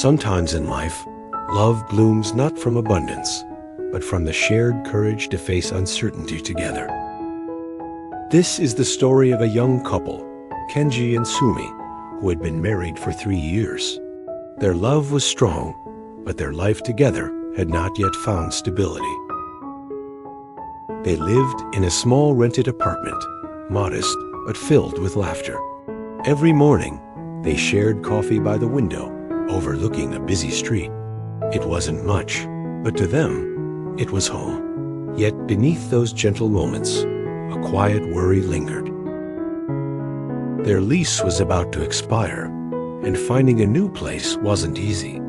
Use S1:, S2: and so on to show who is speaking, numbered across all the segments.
S1: Sometimes in life, love blooms not from abundance, but from the shared courage to face uncertainty together. This is the story of a young couple, Kenji and Sumi, who had been married for 3 years. Their love was strong, but their life together had not yet found stability. They lived in a small rented apartment, modest but filled with laughter. Every morning, they shared coffee by the window, overlooking a busy street. It wasn't much, but to them, it was home. Yet beneath those gentle moments, a quiet worry lingered. Their lease was about to expire, and finding a new place wasn't easy,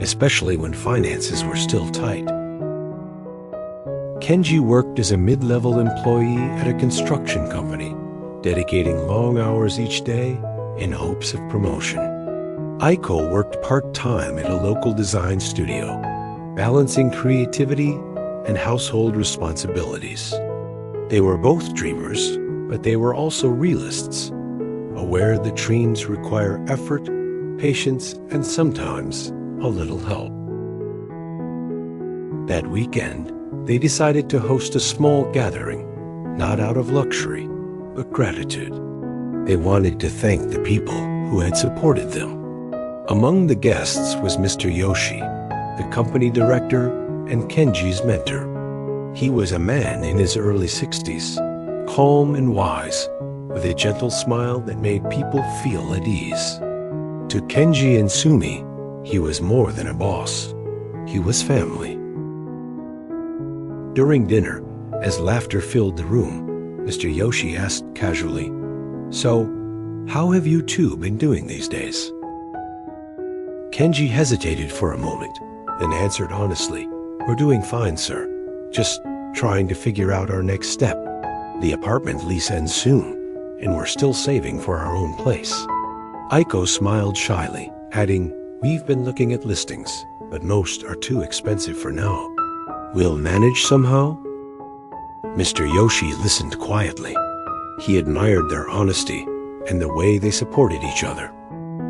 S1: especially when finances were still tight. Kenji worked as a mid-level employee at a construction company, dedicating long hours each day in hopes of promotion. Aiko worked part-time at a local design studio, balancing creativity and household responsibilities. They were both dreamers, but they were also realists, aware that dreams require effort, patience, and sometimes a little help. That weekend, they decided to host a small gathering, not out of luxury, but gratitude. They wanted to thank the people who had supported them. Among the guests was Mr. Yoshi, the company director and Kenji's mentor. He was a man in his early 60s, calm and wise, with a gentle smile that made people feel at ease. To Kenji and Sumi, he was more than a boss. He was family. During dinner, as laughter filled the room, Mr. Yoshi asked casually, "So, how have you two been doing these days?" Kenji hesitated for a moment, then answered honestly, "We're doing fine, sir. Just trying to figure out our next step. The apartment lease ends soon, and we're still saving for our own place." Aiko smiled shyly, adding, "We've been looking at listings, but most are too expensive for now. We'll manage somehow." Mr. Yoshi listened quietly. He admired their honesty and the way they supported each other.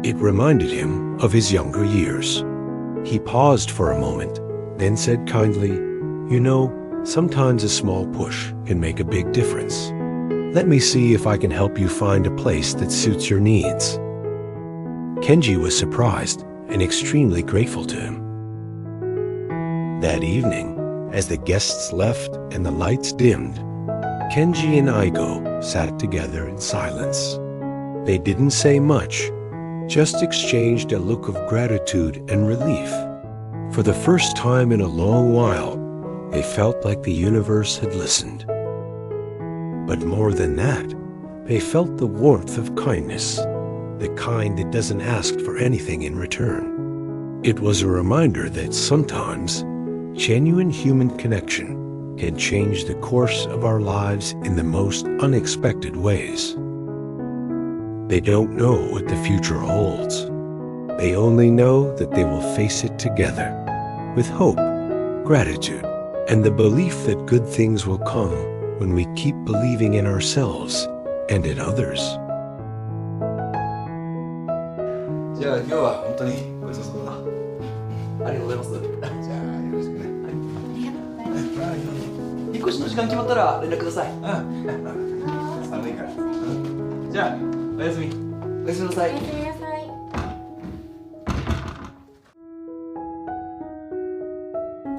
S1: It reminded him of his younger years. He paused for a moment, then said kindly, "You know, sometimes a small push can make a big difference. Let me see if I can help you find a place that suits your needs." Kenji was surprised and extremely grateful to him. That evening, as the guests left and the lights dimmed, Kenji and Aiko sat together in silence. They didn't say much, just exchanged a look of gratitude and relief. For the first time in a long while, they felt like the universe had listened. But more than that, they felt the warmth of kindness, the kind that doesn't ask for anything in return. It was a reminder that sometimes genuine human connection can change the course of our lives in the most unexpected ways. They don't know what the future holds. They only know that they will face it together, with hope, gratitude, and the belief that good things will come when we keep believing in ourselves and in others.
S2: じゃあ今日は本当にごちそうさまだ。ありがとうございます。じゃあよろしくね。引っ越しの時間決まったら連絡ください。寒いから。じゃあおやすみ。おやすみなさい。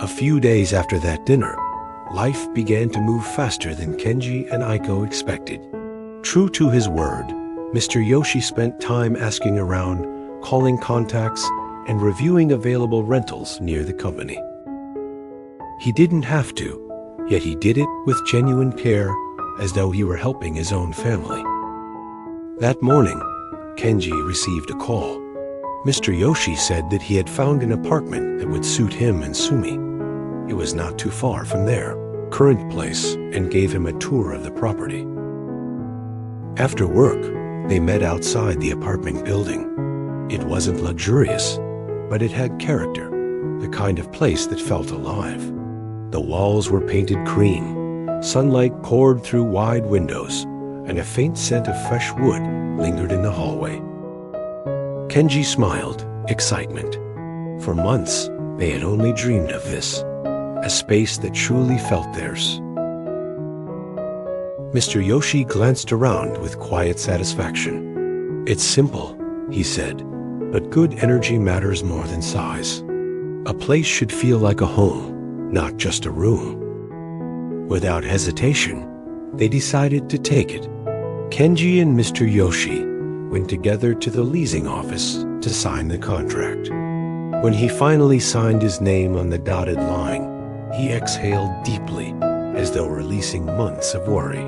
S1: A few days after that dinner, life began to move faster than Kenji and Aiko expected. True to his word, Mr. Yoshi spent time asking around, calling contacts, and reviewing available rentals near the company. He didn't have to, yet he did it with genuine care, as though he were helping his own family. That morning, Kenji received a call. Mr. Yoshi said that he had found an apartment that would suit him and Sumi. It was not too far from their current place, and gave him a tour of the property. After work, they met outside the apartment building. It wasn't luxurious, but it had character, the kind of place that felt alive. The walls were painted cream, sunlight poured through wide windows, and a faint scent of fresh wood lingered in the hallway. Kenji smiled, excitement. For months, they had only dreamed of this, a space that truly felt theirs. Mr. Yoshi glanced around with quiet satisfaction. "It's simple," he said, "but good energy matters more than size. A place should feel like a home, not just a room." Without hesitation, they decided to take it. Kenji and Mr. Yoshi went together to the leasing office to sign the contract. When he finally signed his name on the dotted line, he exhaled deeply, as though releasing months of worry.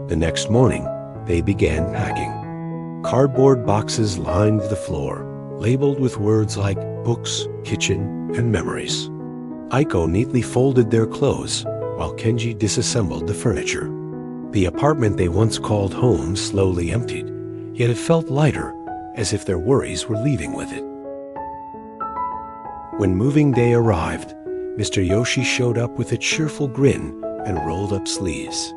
S1: The next morning, they began packing. Cardboard boxes lined the floor, labeled with words like books, kitchen, and memories. Aiko neatly folded their clothes, while Kenji disassembled the furniture. The apartment they once called home slowly emptied, yet it felt lighter, as if their worries were leaving with it. When moving day arrived, Mr. Yoshi showed up with a cheerful grin and rolled up sleeves.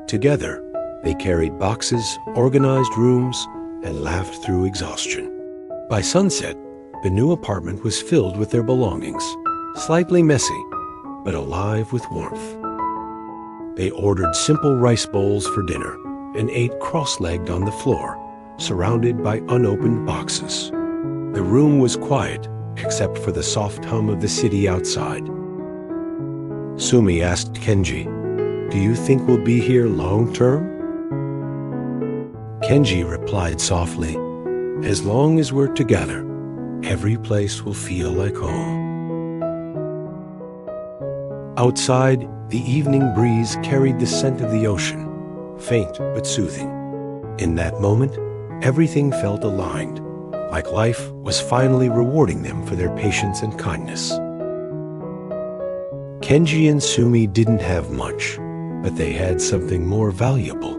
S1: Together, they carried boxes, organized rooms, and laughed through exhaustion. By sunset, the new apartment was filled with their belongings, slightly messy, but alive with warmth. They ordered simple rice bowls for dinner and ate cross-legged on the floor, surrounded by unopened boxes. The room was quiet, except for the soft hum of the city outside. Sumi asked Kenji, "Do you think we'll be here long term?" Kenji replied softly, "As long as we're together, every place will feel like home." Outside, the evening breeze carried the scent of the ocean, faint but soothing. In that moment, everything felt aligned, like life was finally rewarding them for their patience and kindness. Kenji and Sumi didn't have much, but they had something more valuable: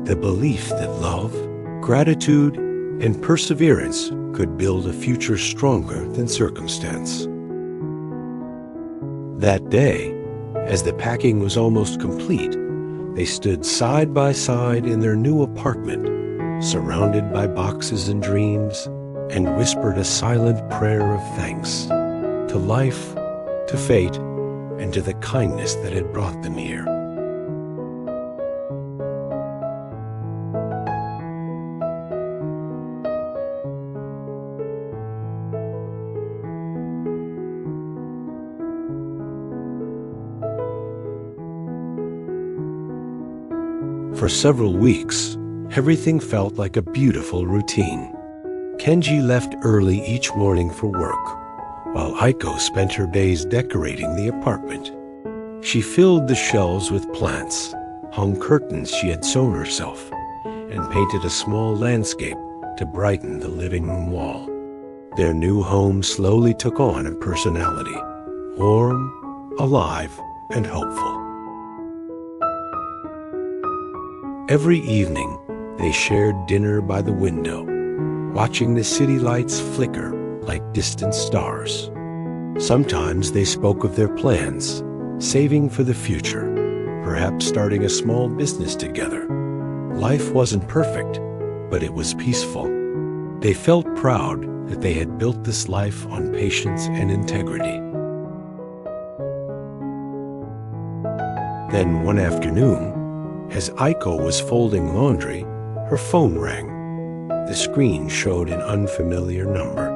S1: the belief that love, gratitude, and perseverance could build a future stronger than circumstance. That day, as the packing was almost complete, they stood side by side in their new apartment, surrounded by boxes and dreams, and whispered a silent prayer of thanks to life, to fate, and to the kindness that had brought them here. For several weeks, everything felt like a beautiful routine. Kenji left early each morning for work, while Aiko spent her days decorating the apartment. She filled the shelves with plants, hung curtains she had sewn herself, and painted a small landscape to brighten the living room wall. Their new home slowly took on a personality, warm, alive, and hopeful. Every evening, they shared dinner by the window, watching the city lights flicker like distant stars. Sometimes they spoke of their plans, saving for the future, perhaps starting a small business together. Life wasn't perfect, but it was peaceful. They felt proud that they had built this life on patience and integrity. Then one afternoon, as Aiko was folding laundry, her phone rang. The screen showed an unfamiliar number.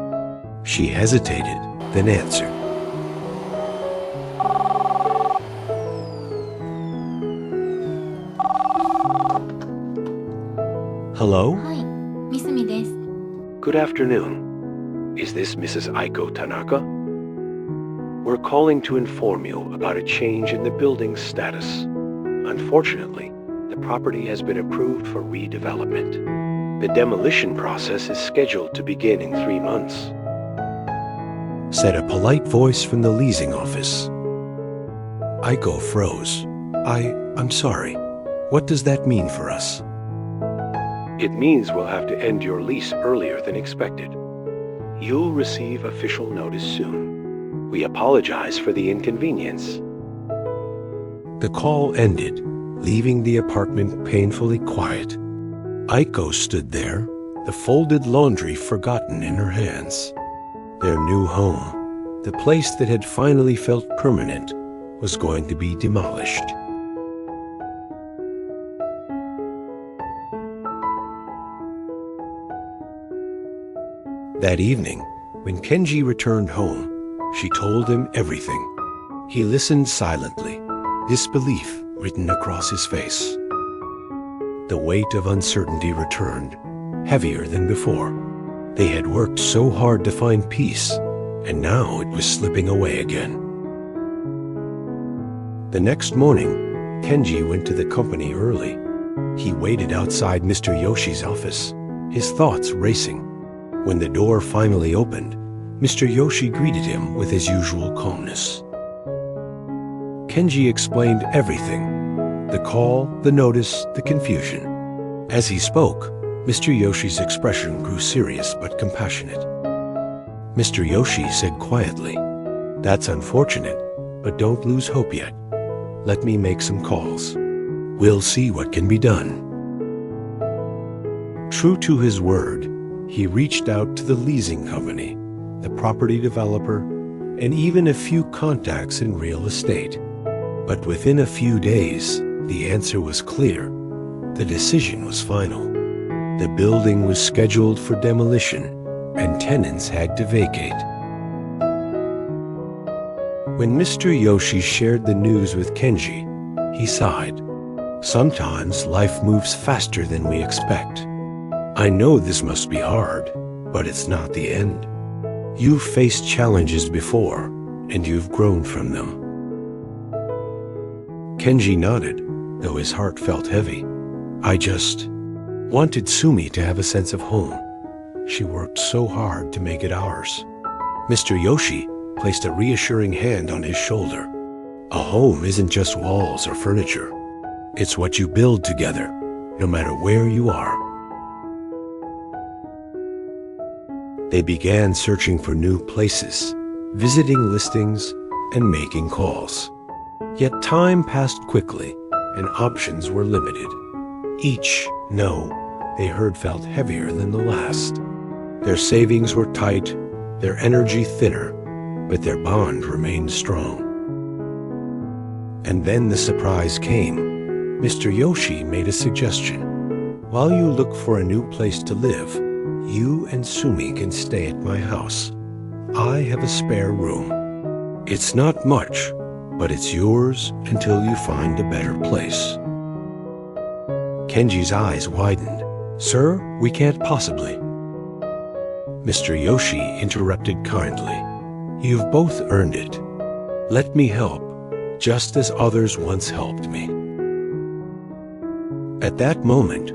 S1: She hesitated, then answered. Hello?
S3: Hi, Misumi desu.
S1: Good afternoon. Is this Mrs. Aiko Tanaka? We're calling to inform you about a change in the building's status. Unfortunately, the property has been approved for redevelopment. The demolition process is scheduled to begin in 3 months, said a polite voice from the leasing office. Aiko froze. I'm sorry. What does that mean for us? It means we'll have to end your lease earlier than expected. You'll receive official notice soon. We apologize for the inconvenience. The call ended, leaving the apartment painfully quiet. Aiko stood there, the folded laundry forgotten in her hands. Their new home, the place that had finally felt permanent, was going to be demolished. That evening, when Kenji returned home, she told him everything. He listened silently, disbelief written across his face. The weight of uncertainty returned, heavier than before. They had worked so hard to find peace, and now it was slipping away again. The next morning, Kenji went to the company early. He waited outside Mr. Yoshi's office, his thoughts racing. When the door finally opened, Mr. Yoshi greeted him with his usual calmness. Kenji explained everything: the call, the notice, the confusion. As he spoke, Mr. Yoshi's expression grew serious but compassionate. Mr. Yoshi said quietly, "That's unfortunate, but don't lose hope yet. Let me make some calls. We'll see what can be done." True to his word, he reached out to the leasing company, the property developer, and even a few contacts in real estate. But within a few days, the answer was clear. The decision was final. The building was scheduled for demolition, and tenants had to vacate. When Mr. Yoshi shared the news with Kenji, he sighed. Sometimes life moves faster than we expect. I know this must be hard, but it's not the end. You've faced challenges before, and you've grown from them. Kenji nodded, though his heart felt heavy. I just wanted Sumi to have a sense of home. She worked so hard to make it ours. Mr. Yoshi placed a reassuring hand on his shoulder. A home isn't just walls or furniture. It's what you build together, no matter where you are. They began searching for new places, visiting listings, and making calls. Yet time passed quickly, and options were limited. Each no they heard felt heavier than the last. Their savings were tight, their energy thinner, but their bond remained strong. And then the surprise came. Mr. Yoshi made a suggestion. While you look for a new place to live, you and Sumi can stay at my house. I have a spare room. It's not much, but it's yours until you find a better place. Kenji's eyes widened. Sir, we can't possibly. Mr. Yoshi interrupted kindly. You've both earned it. Let me help, just as others once helped me. At that moment,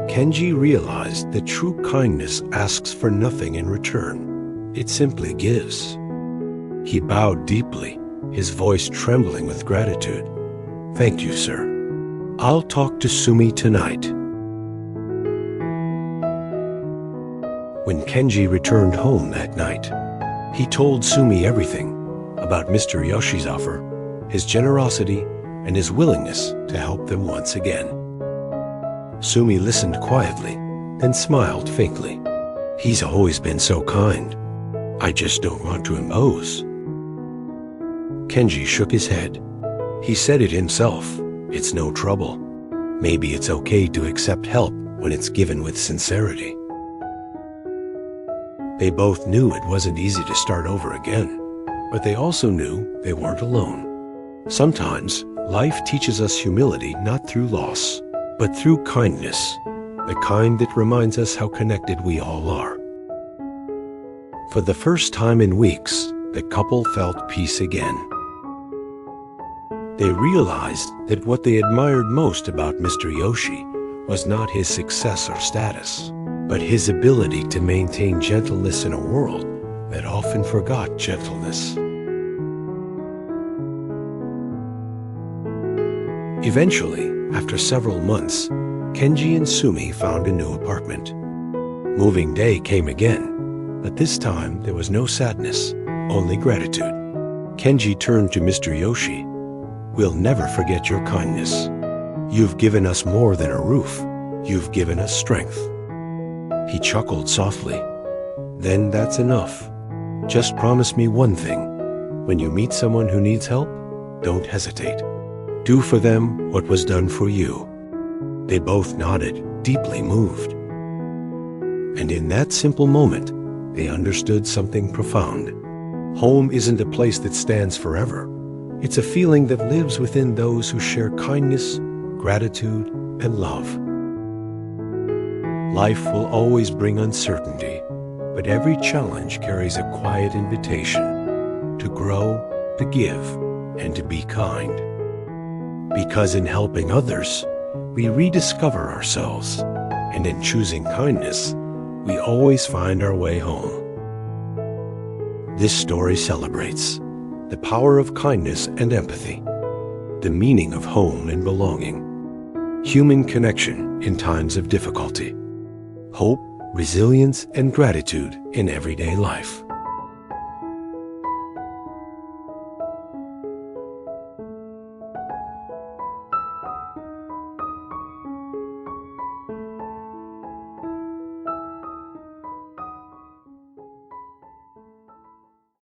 S1: Kenji realized that true kindness asks for nothing in return. It simply gives. He bowed deeply, his voice trembling with gratitude. Thank you, sir. I'll talk to Sumi tonight. When Kenji returned home that night, he told Sumi everything about Mr. Yoshi's offer, his generosity, and his willingness to help them once again. Sumi listened quietly, then smiled faintly. He's always been so kind. I just don't want to impose. Kenji shook his head. He said it himself. It's no trouble. Maybe it's okay to accept help when it's given with sincerity. They both knew it wasn't easy to start over again, but they also knew they weren't alone. Sometimes life teaches us humility not through loss, but through kindness, the kind that reminds us how connected we all are. For the first time in weeks, the couple felt peace again. They realized that what they admired most about Mr. Yoshi was not his success or status, but his ability to maintain gentleness in a world that often forgot gentleness. Eventually, after several months, Kenji and Sumi found a new apartment. Moving day came again, but this time there was no sadness, only gratitude. Kenji turned to Mr. Yoshi. We'll never forget your kindness. You've given us more than a roof. You've given us strength. He chuckled softly. Then that's enough. Just promise me one thing. When you meet someone who needs help, don't hesitate. Do for them what was done for you. They both nodded, deeply moved. And in that simple moment, they understood something profound. Home isn't a place that stands forever. It's a feeling that lives within those who share kindness, gratitude, and love. Life will always bring uncertainty, but every challenge carries a quiet invitation to grow, to give, and to be kind. Because in helping others, we rediscover ourselves, and in choosing kindness, we always find our way home. This story celebrates the power of kindness and empathy, the meaning of home and belonging, human connection in times of difficulty, hope, resilience, and gratitude in everyday life.